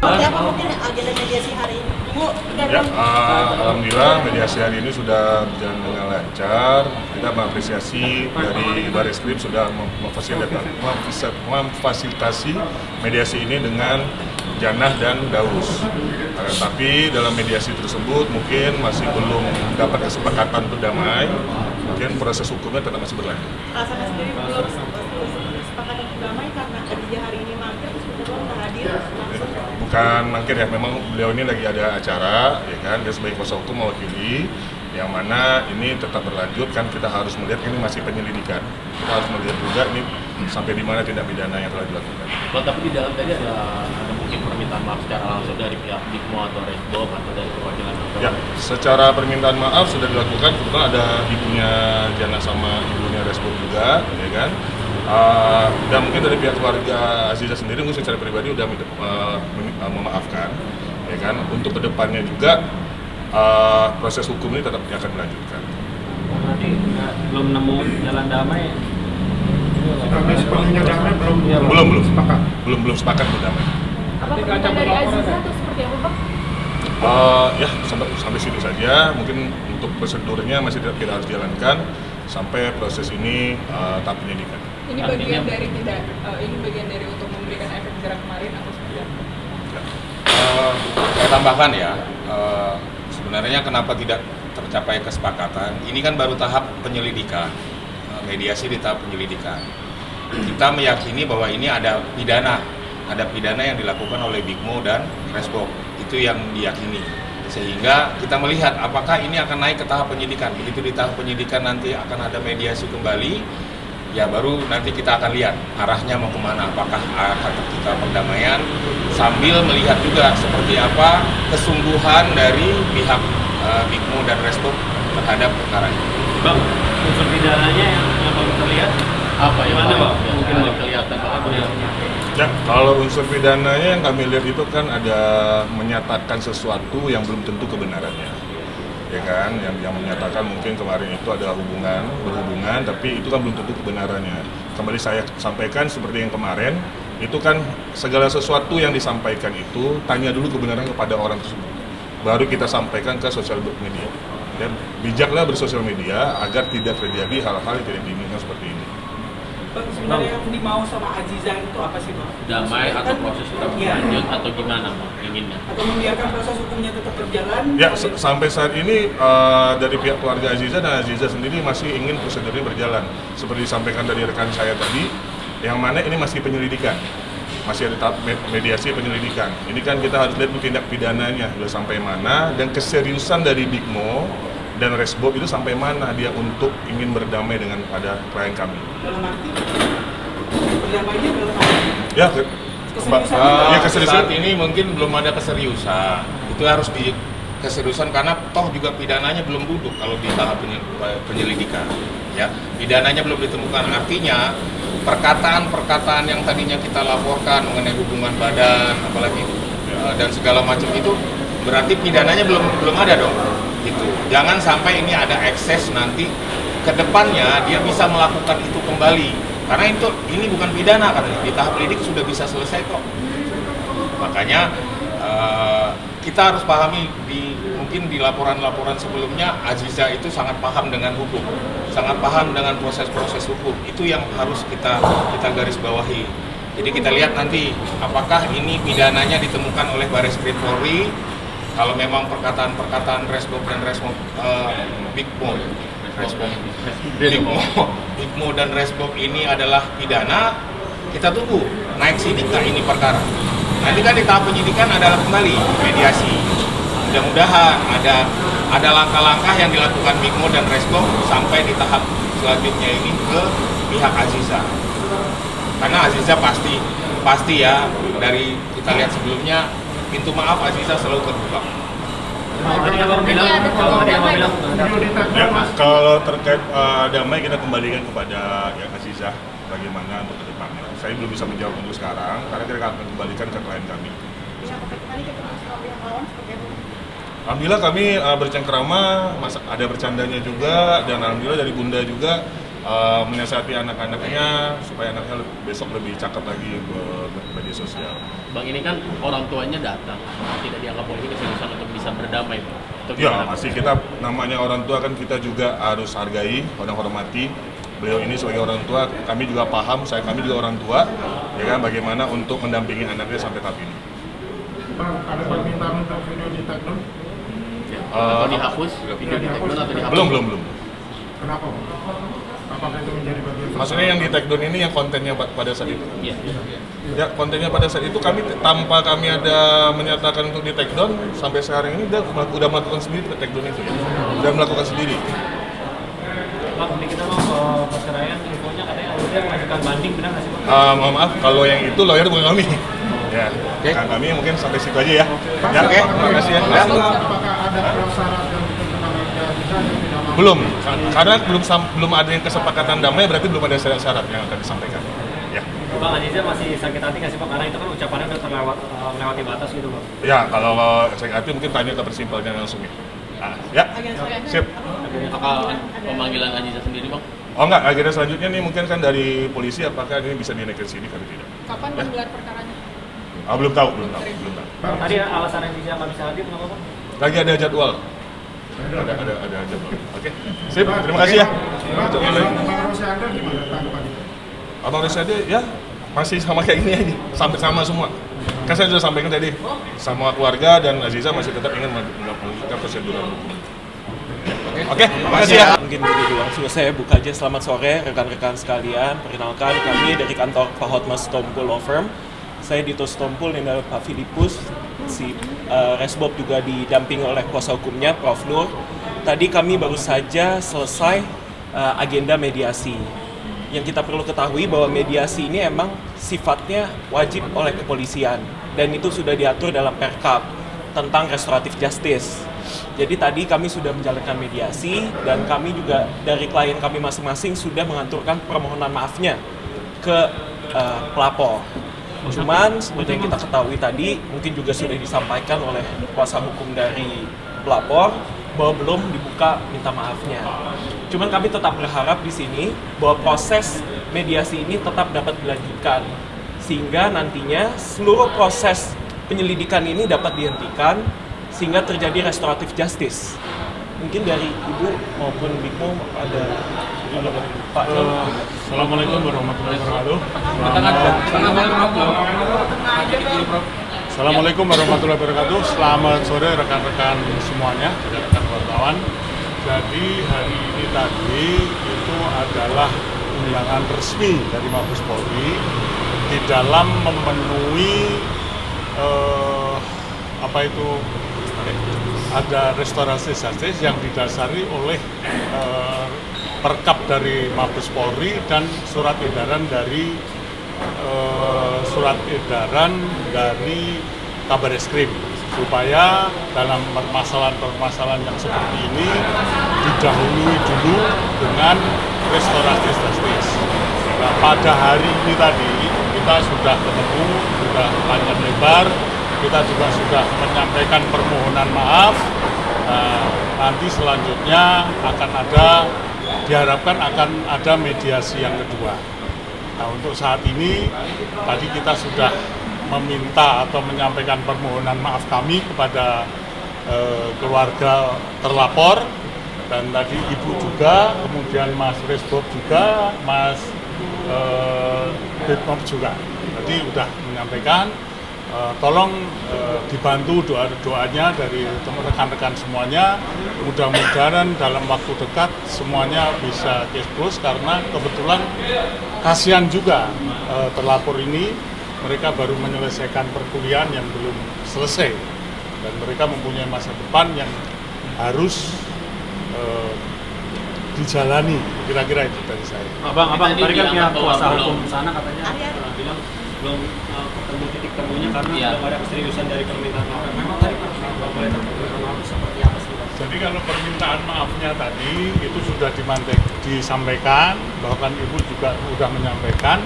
Seperti apa mungkin agenda mediasi hari ini? Bu, ya, alhamdulillah mediasi hari ini sudah berjalan dengan lancar. Kita mengapresiasi dari Bareskrim sudah memfasilitasi mediasi ini dengan Janah dan Daus. Tapi dalam mediasi tersebut mungkin masih belum dapat kesepakatan untuk damai. Mungkin proses hukumnya tetap masih berlanjut. Alasannya sendiri belum sepakat untuk damai karena Khadijah hari ini mangkir terus betul nggak hadir langsung. Bukan mangkir ya, memang beliau ini lagi ada acara, ya kan, dia sebagai kuasa hukum mewakili, yang mana ini tetap berlanjut kan, kita harus melihat ini masih penyelidikan, kita harus melihat juga ini sampai di mana tindak pidana yang telah dilakukan. Kalau tapi di dalam tadi ada mungkin permintaan maaf secara langsung dari pihak Bigmo atau Resbob atau dari perwakilan atau... Ya, secara permintaan maaf sudah dilakukan, kebetulan ada ibunya Jana sama ibunya Resbob juga, ya kan. Dan mungkin dari pihak keluarga Aziza sendiri mungkin secara pribadi udah memaafkan, ya kan. Untuk kedepannya juga proses hukum ini tetap akan dilanjutkan. Nanti belum nemu jalan damai. Belum sepakat untuk damai. Apa permintaan dari Aziza atau seperti apa, Pak? Ya sampai situ saja. Mungkin untuk prosedurnya masih kita harus jalankan sampai proses ini tahap penyidikan. Ini bagian dari ini bagian dari untuk memberikan efek jerah kemarin atau seperti apa? Saya tambahkan ya, sebenarnya kenapa tidak tercapai kesepakatan? Ini kan baru tahap penyelidikan, mediasi di tahap penyelidikan. Kita meyakini bahwa ini ada pidana yang dilakukan oleh Bigmo dan Resbob, itu yang diyakini. Sehingga kita melihat apakah ini akan naik ke tahap penyidikan. Begitu di tahap penyidikan nanti akan ada mediasi kembali, ya baru nanti kita akan lihat arahnya mau kemana, apakah akan tercipta perdamaian, sambil melihat juga seperti apa kesungguhan dari pihak Bigmo dan Resbob terhadap perkara ini. Bang, unsur pidananya yang belum terlihat Apa yang mana, Bang? mungkin belum kelihatan apa yang... Ya, kalau unsur pidananya yang kami lihat itu kan ada menyatakan sesuatu yang belum tentu kebenarannya, ya kan? Yang menyatakan mungkin kemarin itu adalah berhubungan, tapi itu kan belum tentu kebenarannya. Kembali saya sampaikan seperti yang kemarin, itu kan segala sesuatu yang disampaikan itu tanya dulu kebenaran kepada orang tersebut, baru kita sampaikan ke sosial media. Dan bijaklah bersosial media agar tidak terjadi hal-hal yang tidak diinginkan seperti ini. Bang, sebenarnya yang dimau sama Aziza itu apa sih, Bang? Damai atau proses tetap berlanjut atau gimana Bang inginnya? Atau membiarkan proses hukumnya tetap berjalan? Ya, sampai saat ini dari pihak keluarga Aziza dan Aziza sendiri masih ingin prosedurnya berjalan. Seperti disampaikan dari rekan saya tadi, yang mana ini masih penyelidikan. Masih ada tahap mediasi penyelidikan. Ini kan kita harus lihat tindak pidananya sudah sampai mana, dan keseriusan dari Bigmo dan Resbob itu sampai mana dia untuk ingin berdamai dengan pada klien kami. Dalam arti berdamainya dalam arti? Ya, Keseriusan saat ini mungkin belum ada keseriusan. Itu harus di keseriusan karena toh juga pidananya belum duduk kalau di tahap penyelidikan. Ya, pidananya belum ditemukan. Artinya perkataan-perkataan yang tadinya kita laporkan mengenai hubungan badan, apalagi dan segala macam itu berarti pidananya belum ada dong. Gitu. Jangan sampai ini ada ekses nanti ke depannya dia bisa melakukan itu kembali. Karena ini bukan pidana katanya, di tahap lidik sudah bisa selesai kok. Makanya kita harus pahami mungkin di laporan-laporan sebelumnya Aziza itu sangat paham dengan hukum, sangat paham dengan proses-proses hukum. Itu yang harus kita garis bawahi. Jadi kita lihat nanti apakah ini pidananya ditemukan oleh Bareskrim Polri. Kalau memang perkataan-perkataan Resbob dan Bigmo dan Resbob ini adalah pidana, kita tunggu naik sidik nggak ini perkara. Nanti kan di tahap penyidikan adalah kembali mediasi. Mudah-mudahan ada langkah-langkah yang dilakukan Bigmo dan Resbob sampai di tahap selanjutnya ini ke pihak Aziza. Karena Aziza pasti ya, dari kita lihat sebelumnya pintu maaf Aziza selalu terbuka. Kalau terkait damai kita kembalikan kepada Aziza bagaimana untuk kedepannya. Saya belum bisa menjawab untuk sekarang karena kita akan kembalikan ke klien kami. Alhamdulillah kami bercengkerama, ada bercandanya juga, dan alhamdulillah dari Bunda juga menasihati anak-anaknya supaya anaknya besok lebih cakep lagi media sosial. Bang, ini kan orang tuanya datang, tidak dianggap memiliki keseriusan untuk bisa berdamai, Bang. Ya, masih kita namanya orang tua kan kita juga harus hargai, hormati. Beliau ini sebagai orang tua, kami juga paham, kami juga orang tua, ya kan, bagaimana untuk mendampingi anaknya sampai tahap ini. Bang, ada permintaan untuk video di take down? Atau dihapus, video di take down atau dihapus? Belum. Kenapa? Apakah itu menjadi bagian? Maksudnya yang di take down ini yang kontennya pada saat itu? Iya. Ya, kontennya pada saat itu kami tanpa kami ada menyatakan untuk di take down, sampai sekarang ini udah melakukan sendiri take down itu ya. Udah melakukan sendiri. Bang, ini kita mau Mas Ryan infonya katanya udah mengajukan banding, benar nggak sih Bang? Mohon maaf, kalau yang itu lawyer bukan kami. Ya, kami mungkin sampai situ aja ya. Ya, oke, terima kasih ya. Apakah ada prasyarat yang ditentukan oleh Aziza yang tidak mau? Belum, karena belum ada yang kesepakatan damai, berarti belum ada syarat-syarat yang akan disampaikan. Ya. Bang, Aziza masih sakit hati nggak sih Bang? Karena itu kan ucapannya udah melewati batas gitu Bang. Ya, kalau sakit hati mungkin tanya ke persimpelnya langsung ya. Ya, sip. Apakah pemanggilan Aziza sendiri, Bang? Oh enggak, akhirnya selanjutnya nih mungkin kan dari polisi apakah ini bisa dinaikkan sini atau tidak? Kapan menggelar perkaranya? Belum tahu. Tadi alasan Aziza nggak bisa hadir kenapa Bang? Lagi ada jadwal. Ada jadwal. Oke. Sip, terima kasih ya. Bang Rosyada gimana tanggapannya? Abang Rosyada ya masih sama kayak gini aja, sampai sama semua. Kan saya sudah sampaikan tadi, sama keluarga dan Aziza masih tetap ingin melanjutkan prosedur hukum. Oke, makasih ya. Mungkin begitu langsung saya buka aja. Selamat sore rekan-rekan sekalian. Perkenalkan, kami dari kantor Pak Hotmas Stompul Law Firm. Saya Dito Stompul, ini adalah Pak Filipus. Si Resbob juga didampingi oleh kuasa hukumnya, Prof. Nur. Tadi kami baru saja selesai agenda mediasi. Yang kita perlu ketahui bahwa mediasi ini emang sifatnya wajib oleh kepolisian. Dan itu sudah diatur dalam Perkap tentang restoratif justice. Jadi tadi kami sudah menjalankan mediasi dan kami juga dari klien kami masing-masing sudah mengaturkan permohonan maafnya ke pelapor. Cuman seperti yang kita ketahui tadi mungkin juga sudah disampaikan oleh kuasa hukum dari pelapor bahwa belum dibuka minta maafnya. Cuman kami tetap berharap di sini bahwa proses mediasi ini tetap dapat dilanjutkan sehingga nantinya seluruh proses penyelidikan ini dapat dihentikan sehingga terjadi restoratif justice. Mungkin dari Ibu maupun Bikmo ada Pak. Assalamualaikum warahmatullahi wabarakatuh. Assalamualaikum warahmatullahi wabarakatuh. Selamat sore rekan-rekan semuanya, rekan wartawan. Jadi hari ini tadi itu adalah undangan resmi dari Mabes Polri di dalam memenuhi ada restorasi justice yang didasari oleh perkap dari Mabes Polri dan surat edaran dari Kabareskrim supaya dalam permasalahan yang seperti ini didahului dulu dengan restorasi justice. Nah, pada hari ini tadi kita sudah ketemu, sudah panjang lebar. Kita juga sudah menyampaikan permohonan maaf. Nanti selanjutnya diharapkan akan ada mediasi yang kedua. Nah, untuk saat ini tadi kita sudah meminta atau menyampaikan permohonan maaf kami kepada keluarga terlapor dan tadi Ibu juga, kemudian Mas Resbob juga, Mas Bitmob juga. Tadi sudah menyampaikan. Tolong dibantu doanya dari rekan-rekan semuanya. Mudah-mudahan dalam waktu dekat semuanya bisa case close karena kebetulan kasihan juga terlapor ini. Mereka baru menyelesaikan perkuliahan yang belum selesai dan mereka mempunyai masa depan yang harus dijalani. Kira-kira itu dari saya. Abang tadi kan pihak kuasa hukum sana katanya bilang belum ketemu titik temunya karena belum ada keseriusan dari permintaan maaf. Memang tadi boleh permintaan maaf seperti apa sih? Jadi kalau permintaan maafnya tadi itu sudah disampaikan, bahkan Ibu juga sudah menyampaikan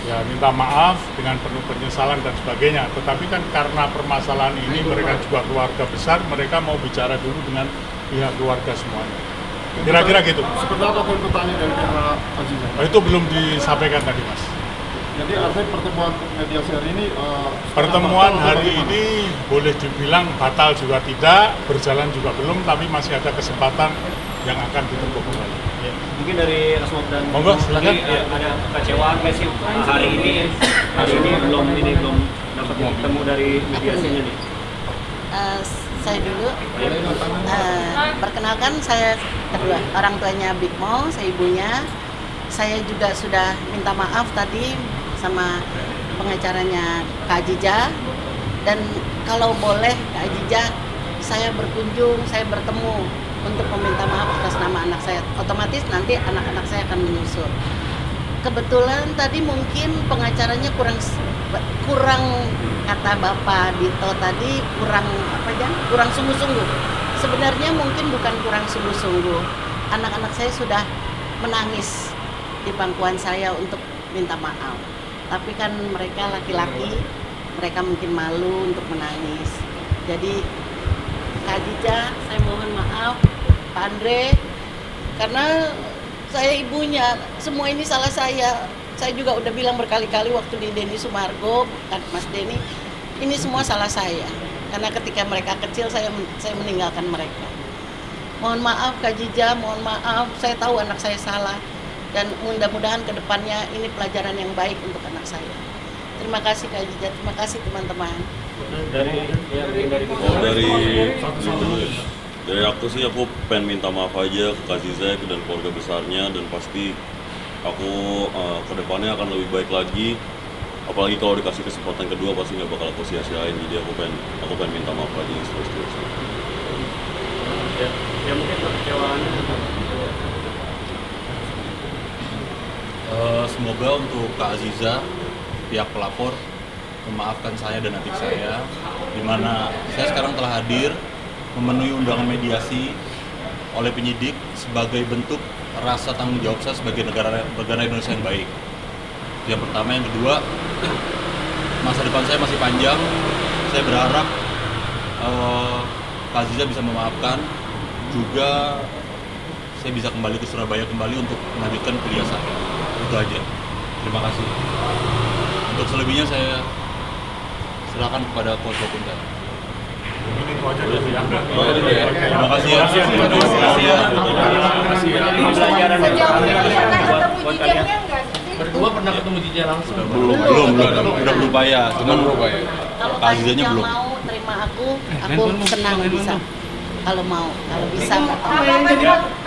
ya minta maaf dengan penuh penyesalan dan sebagainya. Tetapi kan karena permasalahan ini mereka juga keluarga besar, mereka mau bicara dulu dengan pihak keluarga semuanya. Kira-kira gitu. Seperti apa tuntutannya dari pihak Aziza? Itu belum disampaikan tadi, Mas. Jadi artinya pertemuan mediasi hari ini Pertemuan hari ini boleh dibilang batal juga tidak, berjalan juga belum, tapi masih ada kesempatan yang akan ditempuh kembali. Ya, mungkin dari Resbob dan Monggo, silakan. ada kekecewaan nggak sih hari ini belum dapat ketemu dari mediasinya nih? Saya dulu, perkenalkan saya kedua orang tuanya Big Mo, saya ibunya. Saya juga sudah minta maaf tadi sama pengacaranya Kak Aziza, dan kalau boleh Kak Aziza, saya berkunjung, saya bertemu untuk meminta maaf atas nama anak saya. Otomatis nanti anak-anak saya akan menyusul. Kebetulan tadi mungkin pengacaranya kurang kata Bapak Dito tadi kurang sungguh-sungguh. Sebenarnya mungkin bukan kurang sungguh-sungguh. Anak-anak saya sudah menangis di pangkuan saya untuk minta maaf. Tapi kan mereka laki-laki, mereka mungkin malu untuk menangis. Jadi Kak Aziza, saya mohon maaf, Pak Andre, karena saya ibunya, semua ini salah saya. Saya juga udah bilang berkali-kali waktu di Denny Sumargo, kan Mas Denny, ini semua salah saya. Karena ketika mereka kecil, saya meninggalkan mereka. Mohon maaf Kak Aziza, mohon maaf, saya tahu anak saya salah. Dan mudah-mudahan ke depannya ini pelajaran yang baik untuk anak saya. Terima kasih Kak Aziza, terima kasih teman-teman. Dari aku sih, aku pengen minta maaf aja ke Kak Aziza dan keluarga besarnya, dan pasti aku kedepannya akan lebih baik lagi. Apalagi kalau dikasih kesempatan kedua pasti nggak bakal aku sia-siain. Jadi aku pengen minta maaf aja terus-terusan. Ya mungkin kekecewaannya. Semoga untuk Kak Aziza, pihak pelapor, memaafkan saya dan adik saya, di mana saya sekarang telah hadir memenuhi undangan mediasi oleh penyidik sebagai bentuk rasa tanggung jawab saya sebagai negara Indonesia yang baik. Yang pertama, yang kedua, masa depan saya masih panjang. Saya berharap Kak Aziza bisa memaafkan, juga saya bisa kembali ke Surabaya untuk melanjutkan kuliah saya. Itu aja. Terima kasih. Untuk selebihnya saya silakan kepada kuasa hukum saya. Terima kasih ya. Berdua pernah ketemu Jija langsung? Belum, udah berupaya, cuman Kalau Kak Aziza mau terima aku senang bisa. Kalau bisa.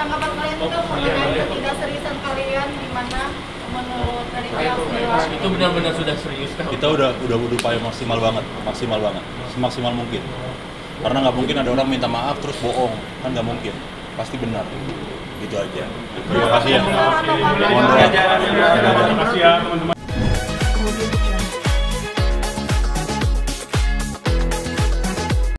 Tanggapan kalian juga mengenai ketidakseriusan kalian di mana menurut dari pihak dewan? itu benar-benar sudah serius kan? Kita udah berupaya maksimal banget, semaksimal mungkin. Karena nggak mungkin ada orang minta maaf terus bohong, kan nggak mungkin, pasti benar. Gitu aja. Terima kasih ya. Terima kasih ya teman-teman.